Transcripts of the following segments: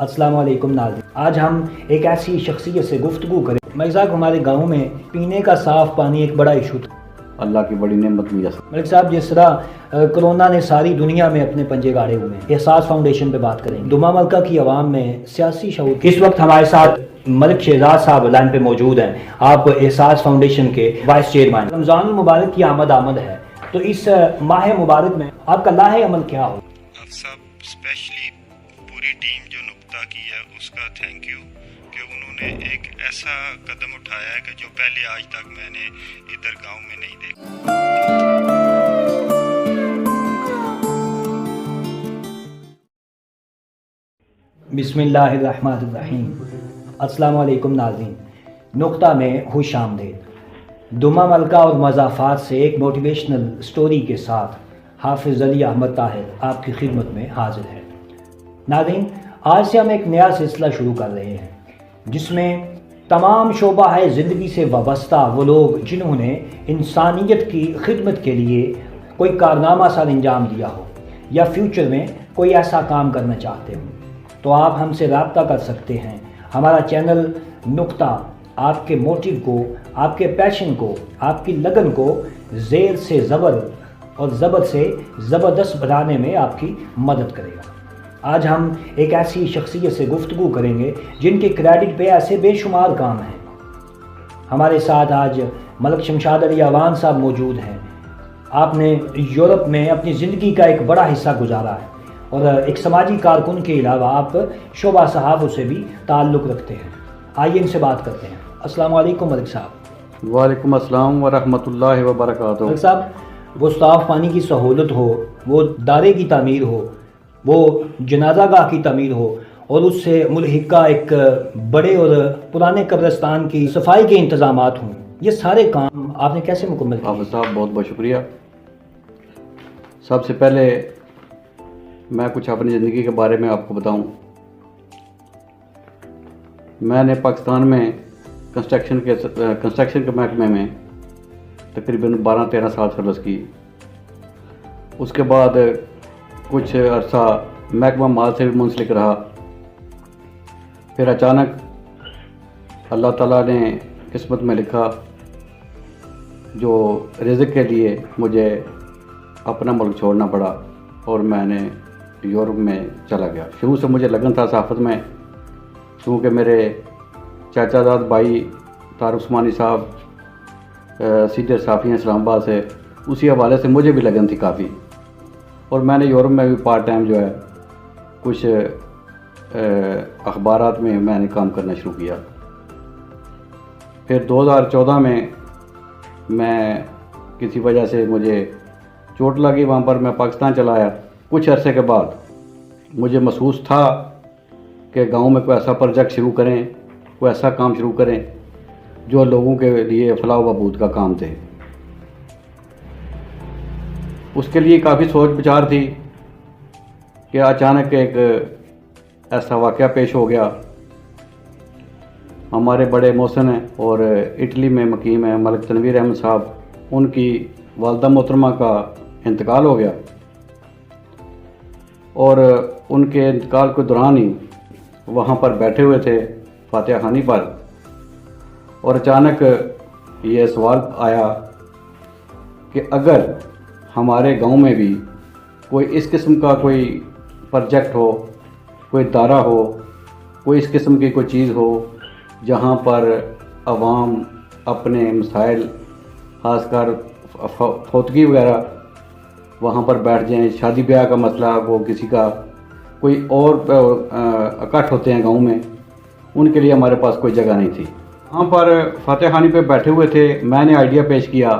अस्सलाम वालेकुम नाज़रीन, आज हम एक ऐसी शख्सियत से गुफ्तगू करें। मलिक साहब, हमारे गाँव में पीने का साफ़ पानी एक बड़ा इशू था। अल्लाह की बड़ी नेमत मुयस्सर। मलिक साहब, जिस तरह कोरोना ने सारी दुनिया में अपने पंजे गाड़े हुए हैं, एहसास फाउंडेशन पे बात करेंगे। दुमा मलका की आवाम में सियासी शऊर। इस वक्त हमारे साथ मलिक शहजाद साहब लाइन पे मौजूद हैं। आप एहसास फाउंडेशन के वाइस चेयरमैन। रमज़ान मुबारक की आमद है, तो इस माह मुबारक में आपका लाहे अमल क्या हो? आप सब स्पेशली पूरी टीम जो नुक्ता की है उसका थैंक यू कि उन्होंने एक ऐसा कदम उठाया है कि जो पहले आज तक मैंने इधर गांव में नहीं देखा। बिस्मिल्लाहिर्रहमानिर्रहीम। अस्सलाम वालेकुम नाज़रीन, नुक्ता में खुश आमदीद। दुमा मलका और मज़ाफ़ात से एक मोटिवेशनल स्टोरी के साथ हाफिज़ अली अहमद ताहिर आपकी खिदमत में हाजिर है। नाज़रीन, आज से हम एक नया सिलसिला शुरू कर रहे हैं जिसमें तमाम शोबा है ज़िंदगी से वाबस्ता वो लोग जिन्होंने इंसानियत की खिदमत के लिए कोई कारनामा सर अंजाम दिया हो या फ्यूचर में कोई ऐसा काम करना चाहते हो, तो आप हमसे रब्ता कर सकते हैं। हमारा चैनल नुक्ता आपके मोटिव को, आपके पैशन को, आपकी लगन को ज़ेर से ज़बर और ज़बर से ज़बरदस्त बनाने में आपकी मदद करेगा। आज हम एक ऐसी शख्सियत से गुफ्तगू करेंगे जिनके क्रेडिट पे ऐसे बेशुमार काम हैं। हमारे साथ आज मलिक शमशाद अली अवान साहब मौजूद हैं। आपने यूरोप में अपनी ज़िंदगी का एक बड़ा हिस्सा गुजारा है और एक समाजी कारकुन के अलावा आप शोबा सहाफ़ों से भी ताल्लुक़ रखते हैं। आइए इनसे बात करते हैं। अस्सलाम वालेकुम मलिक साहब। वालेकुम अस्सलाम व रहमतुल्लाहि व बरकातुहू। मलिक साहब, वो साफ़ पानी की सहूलत हो, वो दारे की तामीर हो, वो जनाजा गाह की तामीर हो और उससे मुल्हिका एक बड़े और पुराने कब्रिस्तान की सफाई के इंतज़ामात हों, ये सारे काम आपने कैसे मुकम्मल किए? हाफिज़ साहब बहुत बहुत शुक्रिया। सबसे पहले मैं कुछ अपनी ज़िंदगी के बारे में आपको बताऊं। मैंने पाकिस्तान में कंस्ट्रक्शन के महकमे में तकरीबन 12-13 साल सर्विस की। उसके बाद कुछ अरसा महकमा माल से भी मुंसलिक रहा। फिर अचानक अल्लाह ताला ने किस्मत में लिखा, जो रिज़्क़ के लिए मुझे अपना मुल्क छोड़ना पड़ा और मैंने यूरोप में चला गया। शुरू से मुझे लगन था सहाफ़त में, क्योंकि मेरे चाचाजाद भाई तारुक उस्मानी साहब सीनियर सहाफ़ी हैं इस्लामाबाद से, उसी हवाले से मुझे भी लगन थी काफ़ी। और मैंने यूरोप में भी पार्ट टाइम जो है कुछ अखबारात में मैंने काम करना शुरू किया। फिर 2014 में मैं किसी वजह से मुझे चोट लगी, वहाँ पर मैं पाकिस्तान चला आया। कुछ अरसे के बाद मुझे महसूस था कि गांव में कोई ऐसा प्रोजेक्ट शुरू करें, कोई ऐसा काम शुरू करें जो लोगों के लिए फलाह व बहबूद का काम थे। उसके लिए काफ़ी सोच विचार थी कि अचानक एक ऐसा वाक़या पेश हो गया। हमारे बड़े मोहसिन हैं और इटली में मुकीम है मलिक तनवीर अहमद साहब, उनकी वालदा मोहतरमा का इंतकाल हो गया और उनके इंतकाल के दौरान ही वहाँ पर बैठे हुए थे फातिहा खानी पर, और अचानक ये सवाल आया कि अगर हमारे गांव में भी कोई इस किस्म का कोई प्रोजेक्ट हो, कोई दायरा हो, कोई इस किस्म की कोई चीज़ हो जहां पर अवाम अपने मसाइल ख़ासकर फौतगी वगैरह वहां पर बैठ जाएं, शादी ब्याह का मसला हो, किसी का कोई और इकट्ठ होते हैं गांव में, उनके लिए हमारे पास कोई जगह नहीं थी। वहाँ पर फातिहा खानी पे बैठे हुए थे, मैंने आइडिया पेश किया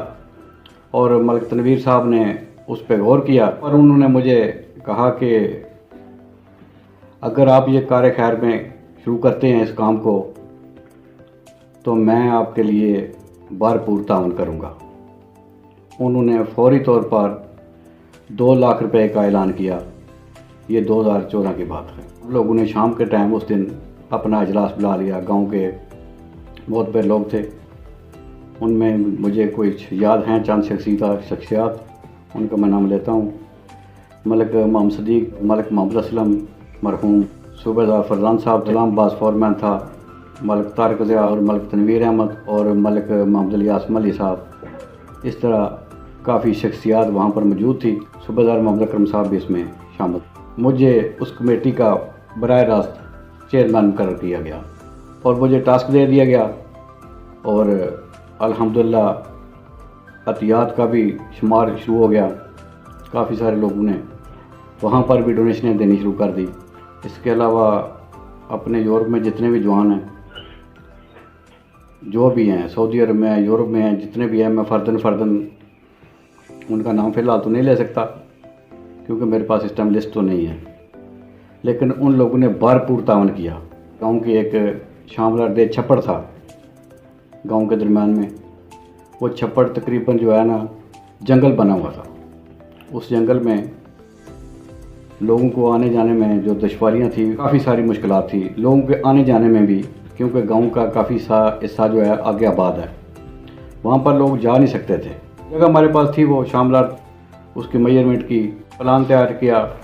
और मलिक तनवीर साहब ने उस पर गौर किया और उन्होंने मुझे कहा कि अगर आप ये कार खैर में शुरू करते हैं इस काम को, तो मैं आपके लिए भरपूर ताउन करूँगा। उन्होंने फौरी तौर पर 2 लाख रुपए का ऐलान किया। ये 2014 की बात है। हम लोगों ने शाम के टाइम उस दिन अपना इजलास बुला लिया। गांव के बहुत बड़े लोग थे, उनमें मुझे कुछ याद हैं चंद शख्सियात, उनका मैं नाम लेता हूँ। मलिक मोहम्मद सदीक, मलिक मोहम्मद असलम, मरहूम सूबेदार फरजान साहब, गुलाम अब्बास फॉरमैन था, मलिक तारिक ज़िया और मलिक तनवीर अहमद और मलिक मोहम्मद अली आसम अली साहब। इस तरह काफ़ी शख्सियात वहाँ पर मौजूद थी। सूबेदार मोहम्मद अकरम साहब भी इसमें शामिल। मुझे उस कमेटी का बराह रास्त चेयरमैन मुकर्रर किया गया और मुझे टास्क दे दिया गया और अल्हम्दुलिल्लाह अतियात का भी शुमार शुरू हो गया। काफ़ी सारे लोगों ने वहाँ पर भी डोनेशनें देनी शुरू कर दी। इसके अलावा अपने यूरोप में जितने भी जवान हैं, जो भी हैं, सऊदी अरब में हैं, यूरोप में हैं, जितने भी हैं, मैं फ़र्दन उनका नाम फ़िलहाल तो नहीं ले सकता क्योंकि मेरे पास इस टाइम लिस्ट तो नहीं है, लेकिन उन लोगों ने भरपूर तावन किया। गांव की एक शामलार दे छप्पड़ था गांव के दरमियान में। वो छप्पड़ तकरीबन जो है ना जंगल बना हुआ था। उस जंगल में लोगों को आने जाने में जो दुश्वारियाँ थी, काफ़ी सारी मुश्किलात थी लोगों के आने जाने में भी, क्योंकि गांव का काफ़ी हिस्सा जो है आगे आबाद है, वहाँ पर लोग जा नहीं सकते थे। जगह हमारे पास थी वो शामलार, उसकी मेजरमेंट की, प्लान तैयार किया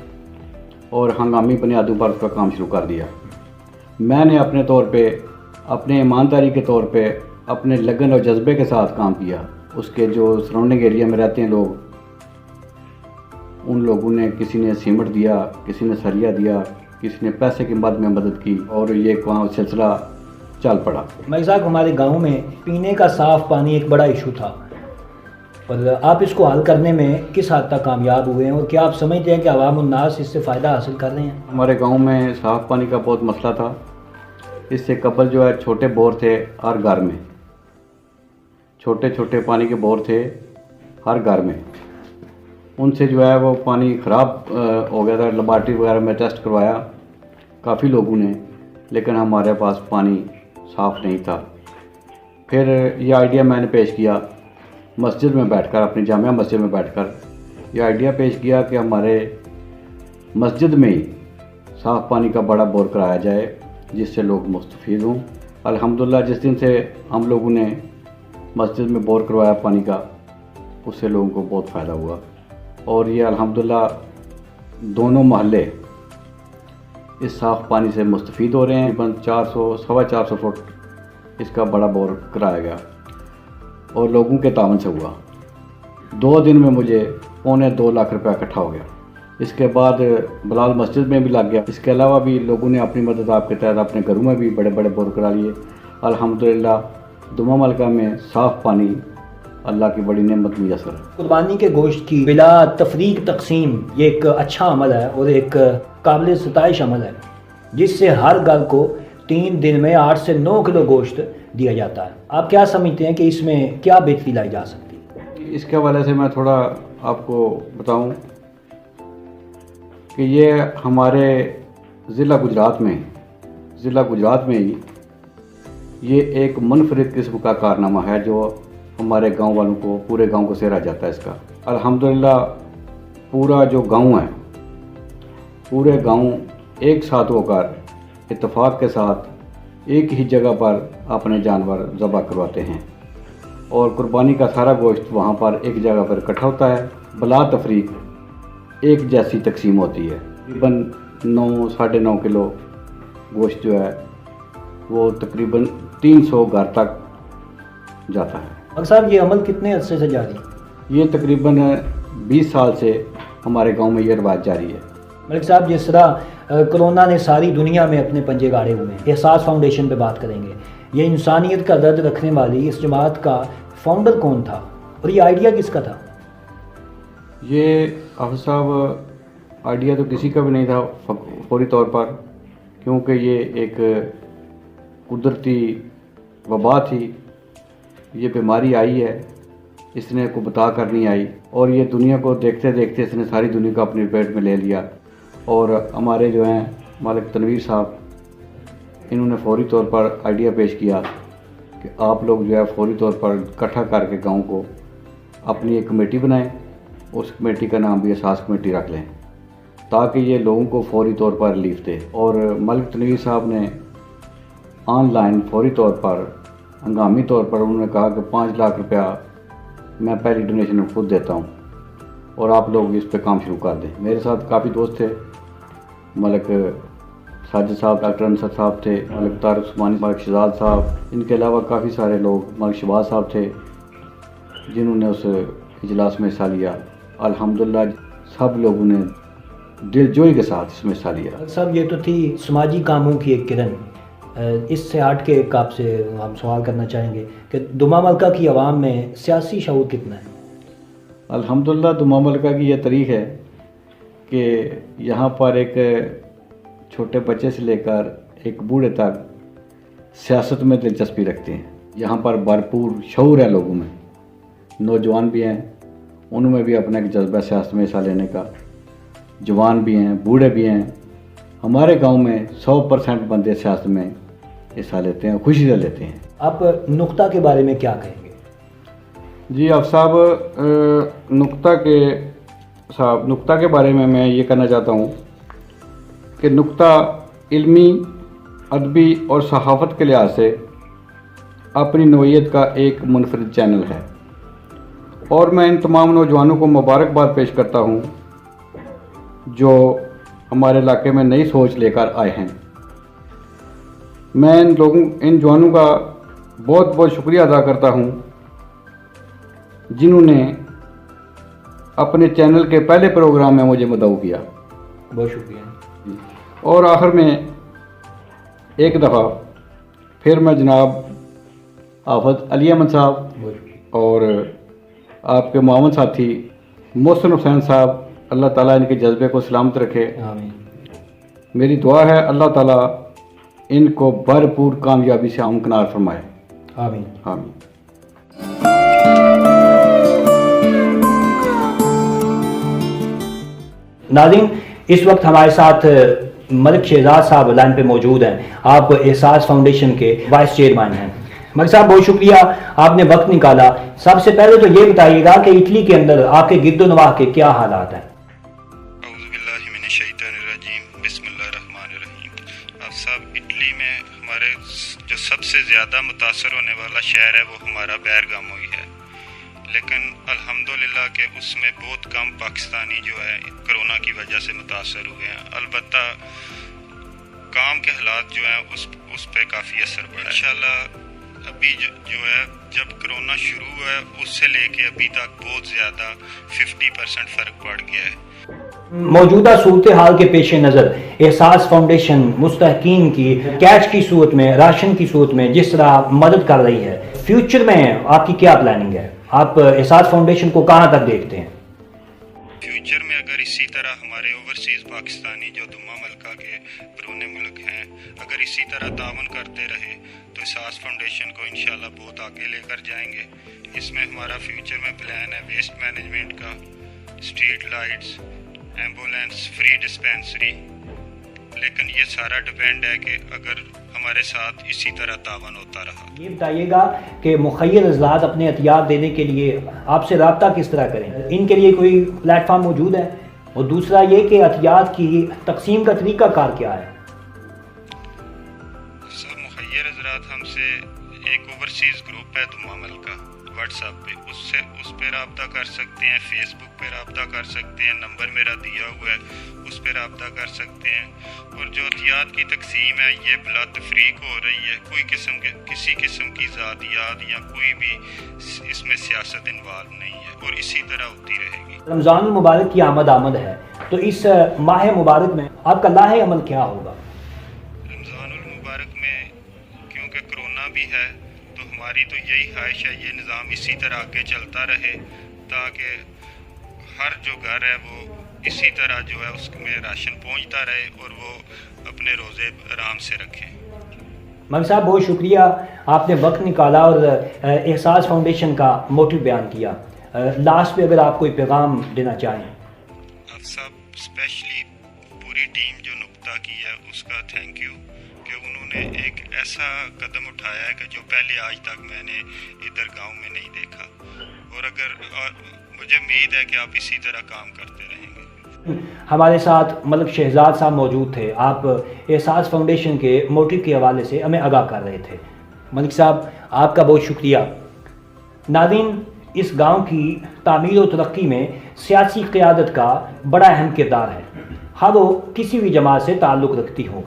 और हंगामी बुनियादों पर उसका काम शुरू कर दिया। मैंने अपने तौर पे, अपने ईमानदारी के तौर पे, अपने लगन और जज्बे के साथ काम किया। उसके जो सराउंडिंग एरिया में रहते हैं लोग, उन लोगों ने, किसी ने सीमेंट दिया, किसी ने सरिया दिया, किसी ने पैसे की मद में मदद की और ये काम सिलसिला चल पड़ा। मलिक साहब, हमारे गांव में पीने का साफ़ पानी एक बड़ा इशू था और आप इसको हल करने में किस हद तक कामयाब हुए हैं और क्या आप समझते हैं कि अवाम उन्नास इससे फ़ायदा हासिल कर रहे हैं? हमारे गांव में साफ़ पानी का बहुत मसला था। इससे कबल जो है छोटे बोर थे हर घर में, छोटे छोटे पानी के बोर थे हर घर में। उनसे जो है वो पानी ख़राब हो गया था। लेबॉर्ट्री वगैरह में टेस्ट करवाया काफ़ी लोगों ने, लेकिन हमारे पास पानी साफ़ नहीं था। फिर ये आइडिया मैंने पेश किया मस्जिद में बैठकर, अपनी जामिया मस्जिद में बैठकर ये आइडिया पेश किया कि हमारे मस्जिद में ही साफ़ पानी का बड़ा बोर कराया जाए जिससे लोग मुस्तफ़ीद हों। अल्हम्दुलिल्लाह जिस दिन से हम लोगों ने मस्जिद में बोर करवाया पानी का, उससे लोगों को बहुत फ़ायदा हुआ और ये अल्हम्दुलिल्लाह दोनों महल्ले इस साफ़ पानी से मुस्तफ़ीद हो रहे हैं। तकरीबन 400-450 फुट इसका बड़ा बोर कराया गया और लोगों के तावन से हुआ। 2 दिन में मुझे 2.25 लाख रुपया इकट्ठा हो गया। इसके बाद बिलाल मस्जिद में भी लग गया। इसके अलावा भी लोगों ने अपनी मदद आपके तहत अपने घरों में भी बड़े बड़े बोर करा लिए। अल्हम्दुलिल्लाह दुमा मलका में साफ़ पानी अल्लाह की बड़ी नेमत मुयस्सर है। कुर्बानी के गोश्त की बिला तफरीक तकसीम ये एक अच्छा अमल है और एक काबिल सताइश अमल है जिससे हर घर को 3 दिन में 8 से 9 किलो गोश्त दिया जाता है। आप क्या समझते हैं कि इसमें क्या बेहतरी लाई जा सकती है? इसके हवाले से मैं थोड़ा आपको बताऊं कि ये हमारे ज़िला गुजरात में ही ये एक मुनफरिद किस्म का कारनामा है जो हमारे गांव वालों को, पूरे गांव को सेहरा जाता है इसका। अल्हम्दुलिल्लाह पूरा जो गांव है, पूरे गांव एक साथ होकर इत्तेफाक के साथ एक ही जगह पर अपने जानवर ज़बह करवाते हैं और कुर्बानी का सारा गोश्त वहाँ पर एक जगह पर इकट्ठा होता है। बिला तफरीक एक जैसी तकसीम होती है। तकरीबन 9-9.5 किलो गोश्त जो है वो तकरीबन 300 घर तक जाता है। मलिक साहब, ये अमल कितने अरसे से जारी है? ये तकरीबन 20 साल से हमारे गांव में ये रिवाज जारी है। मलिक साहब, जिस तरह कोरोना ने सारी दुनिया में अपने पंजे गाड़े हुए हैं, एहसास फाउंडेशन पे बात करेंगे। ये इंसानियत का दर्द रखने वाली इस जमात का फाउंडर कौन था और ये आइडिया किसका था? ये हाफिज़ साहब, आइडिया तो किसी का भी नहीं था फौरी तौर पर, क्योंकि ये एक कुदरती वबा थी। ये बीमारी आई है, इसने को बता कर नहीं आई और ये दुनिया को देखते देखते इसने सारी दुनिया को अपनी पेट में ले लिया। और हमारे जो हैं मलिक तनवीर साहब, इन्होंने फौरी तौर पर आइडिया पेश किया कि आप लोग जो है फौरी तौर पर इकट्ठा करके गांव को अपनी एक कमेटी बनाएं, उस कमेटी का नाम भी एहसास कमेटी रख लें ताकि ये लोगों को फौरी तौर पर रिलीफ दे। और मलिक तनवीर साहब ने ऑनलाइन फौरी तौर पर, हंगामी तौर पर उन्होंने कहा कि 5 लाख रुपया मैं पहली डोनेशन खुद देता हूँ और आप लोग इस पे काम शुरू कर दें। मेरे साथ काफ़ी दोस्त थे, मलिक साजिद साहब, डॉक्टर अंसर साहब थे, मलिक तारिक उस्मानी, मलिक शहजाद साहब, इनके अलावा काफ़ी सारे लोग, मलिक शहबाज साहब थे जिन्होंने उस इजलास में हिस्सा लिया। अल्हम्दुलिल्लाह सब लोगों ने दिलजोई के साथ इसमें हिस्सा लिया। सब ये तो थी समाजी कामों की एक किरण। इससे हट के एक आपसे हम सवाल करना चाहेंगे कि दुमा मलका की आवाम में सियासी शऊर कितना है? अल्हम्दुलिल्लाह दुमा मलका की यह तारीख है कि यहाँ पर एक छोटे बच्चे से लेकर एक बूढ़े तक सियासत में दिलचस्पी रखते हैं। यहाँ पर भरपूर शऊर है लोगों में, नौजवान भी हैं, उनमें भी अपना एक जज्बा सियासत में हिस्सा लेने का, जवान भी हैं, बूढ़े भी हैं। हमारे गांव में 100% बंदे सियासत में हिस्सा लेते हैं, खुशी से लेते हैं। आप नुक्ता के बारे में क्या कहेंगे? जी आप साहब, नुक्ता के बारे में मैं ये कहना चाहता हूँ कि नुक्ता इल्मी, अदबी और सहाफ़त के लिहाज से अपनी नौइयत का एक मुनफरिद चैनल है और मैं इन तमाम नौजवानों को मुबारकबाद पेश करता हूँ जो हमारे इलाके में नई सोच लेकर आए हैं। मैं इन जवानों का बहुत बहुत शुक्रिया अदा करता हूँ जिन्होंने अपने चैनल के पहले प्रोग्राम में मुझे मदऊ किया। बहुत शुक्रिया। और आखिर में एक दफ़ा फिर मैं जनाब आफत अली अहमद साहब और आपके मामून साथी मोहसिन हुसैन साहब, अल्लाह ताला इनके जज्बे को सलामत रखे। आमीन। मेरी दुआ है अल्लाह ताला इनको भरपूर कामयाबी से हमकिनार फरमाए। आमीन। आमीन। नाज़रीन, इस वक्त हमारे साथ मलिक शहजाद साहब लाइन पे मौजूद हैं। आप एहसास फाउंडेशन के वाइस चेयरमैन हैं। मलिक साहब बहुत शुक्रिया, आपने वक्त निकाला। सबसे पहले तो ये बताइएगा कि इटली के अंदर आपके गिरदोनवाह के क्या हालात हैं? आप साहब, इटली में हमारे जो सबसे ज़्यादा मुतासर होने वाला शहर है वो हमारा बैरगामो ही है, लेकिन अल्हम्दुलिल्लाह के उसमें बहुत कम पाकिस्तानी जो है कोरोना की वजह से मुतासर हुए हैं। अलबत्ता काम के हालात जो हैं उस पर काफ़ी असर पड़ा। इंशाल्लाह अभी जो है जब कोरोना शुरू हुआ है उससे लेके अभी तक बहुत ज़्यादा 50% फ़र्क पड़ गया है। मौजूदा सूरत हाल के पेश नज़र एहसास फाउंडेशन मुस्तहकीन की कैश की सूरत में, राशन की सूरत में जिस तरह मदद कर रही है, फ्यूचर में आपकी क्या प्लानिंग है? आप एहसास फाउंडेशन को कहाँ तक देखते हैं? फ्यूचर में अगर इसी तरह हमारे ओवरसीज़ पाकिस्तानी जो दुमा मलका के बरूने मुल्क हैं अगर इसी तरह तावन करते रहे तो एहसास फाउंडेशन को इंशाल्लाह बहुत आगे लेकर जाएंगे। इसमें हमारा फ्यूचर में प्लान है वेस्ट मैनेजमेंट का, street lights, ambulance, free dispensary, लेकिन ये सारा डिपेंड है कि अगर हमारे साथ इसी तरह तावन होता रहा। ये बताइएगा कि मुखय्यर अज़लात अपने एहतियात देने के लिए आपसे रब्ता किस तरह करें? इनके लिए कोई प्लेटफार्म मौजूद है? और दूसरा ये कि एहतियात की तकसीम का तरीका कार क्या है? सब मुखय्यर हज़रात हमसे एक ओवरसीज़ ग्रुप है दुमा मलका व्हाट्सएप पे, उस पर रब्ता कर सकते हैं, फेसबुक पे रब्ता कर सकते हैं, नंबर मेरा दिया हुआ है उस पर रब्ता कर सकते हैं। और जो एहतियात की तकसीम है ये बिला तफरीक हो रही है, किसी किस्म की ज़ातियात या कोई भी इसमें सियासत इन्वॉल्व नहीं है और इसी तरह होती रहेगी। रमज़ान मुबारक की आमद है, तो इस माह मुबारक में आपका लाहे अमल क्या होगा? रमज़ानुल मुबारक में क्योंकि कोरोना भी है तो हमारी तो यही ख्वाहिश है ये निज़ाम इसी तरह आगे चलता रहे ताकि हर जो घर है वो इसी तरह जो है उसमें राशन पहुंचता रहे और वो अपने रोज़े आराम से रखें। मलिक साहब बहुत शुक्रिया, आपने वक्त निकाला और एहसास फाउंडेशन का मोटिव बयान किया। लास्ट पे अगर आप कोई पैगाम देना चाहें। आप सब स्पेशली पूरी टीम जो नुक्ता की है उसका थैंक यू कि उन्होंने एक ऐसा कदम उठाया है कि जो पहले आज तक मैंने इधर गांव में नहीं देखा और मुझे उम्मीद है कि आप इसी तरह काम करते रहेंगे। हमारे साथ मलिक शहजाद साहब मौजूद थे। आप एहसास फाउंडेशन के मोटिव के हवाले से हमें आगाह कर रहे थे। मलिक साहब आपका बहुत शुक्रिया। नाज़रीन, इस गांव की तामीर और तरक्की में सियासी क़यादत का बड़ा अहम किरदार है, हाँ वो किसी भी जमात से ताल्लुक़ रखती हो।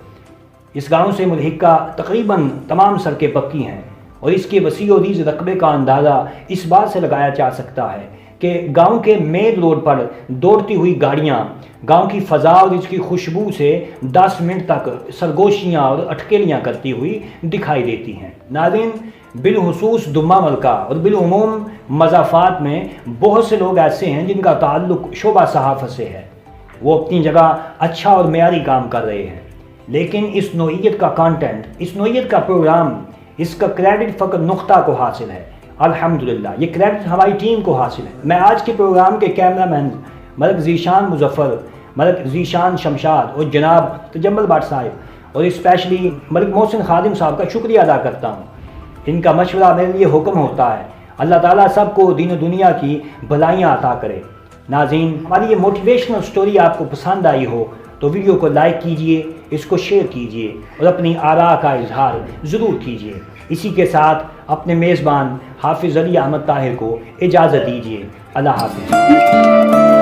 اس گاؤں سے ملحقہ تقریباً تمام سڑکیں پکی ہیں اور اس کے وسیع و ریز رقبے کا اندازہ اس بات سے لگایا جا سکتا ہے کہ گاؤں کے مین روڈ پر دوڑتی ہوئی گاڑیاں گاؤں کی فضا اور اس کی خوشبو سے 10 منٹ تک سرگوشیاں اور اٹکیلیاں کرتی ہوئی دکھائی دیتی ہیں۔ ناظرین، بالخصوص دمہ ملکہ اور بالعموم مضافات میں بہت سے لوگ ایسے ہیں جن کا تعلق شعبہ صحافت سے ہے۔ وہ اپنی جگہ اچھا اور معیاری کام کر رہے ہیں، لیکن اس نوعیت کا کانٹینٹ، اس نوعیت کا پروگرام، اس کا کریڈٹ فقط نقطہ کو حاصل ہے۔ الحمدللہ یہ کریڈٹ ہماری ٹیم کو حاصل ہے۔ میں آج کے پروگرام کے کیمرہ مین ملک ذیشان مظفر، ملک ذیشان شمشاد اور جناب تجمل بٹ صاحب اور اسپیشلی ملک محسن خادم صاحب کا شکریہ ادا کرتا ہوں۔ ان کا مشورہ میرے لیے حکم ہوتا ہے۔ اللہ تعالیٰ سب کو دین و دنیا کی بھلائیاں عطا کرے۔ ناظرین، ہماری یہ موٹیویشنل سٹوری آپ کو پسند آئی ہو تو ویڈیو کو لائک کیجئے، اس کو شیئر کیجئے اور اپنی آراء کا اظہار ضرور کیجئے۔ اسی کے ساتھ اپنے میزبان حافظ علی احمد طاہر کو اجازت دیجئے۔ اللہ حافظ۔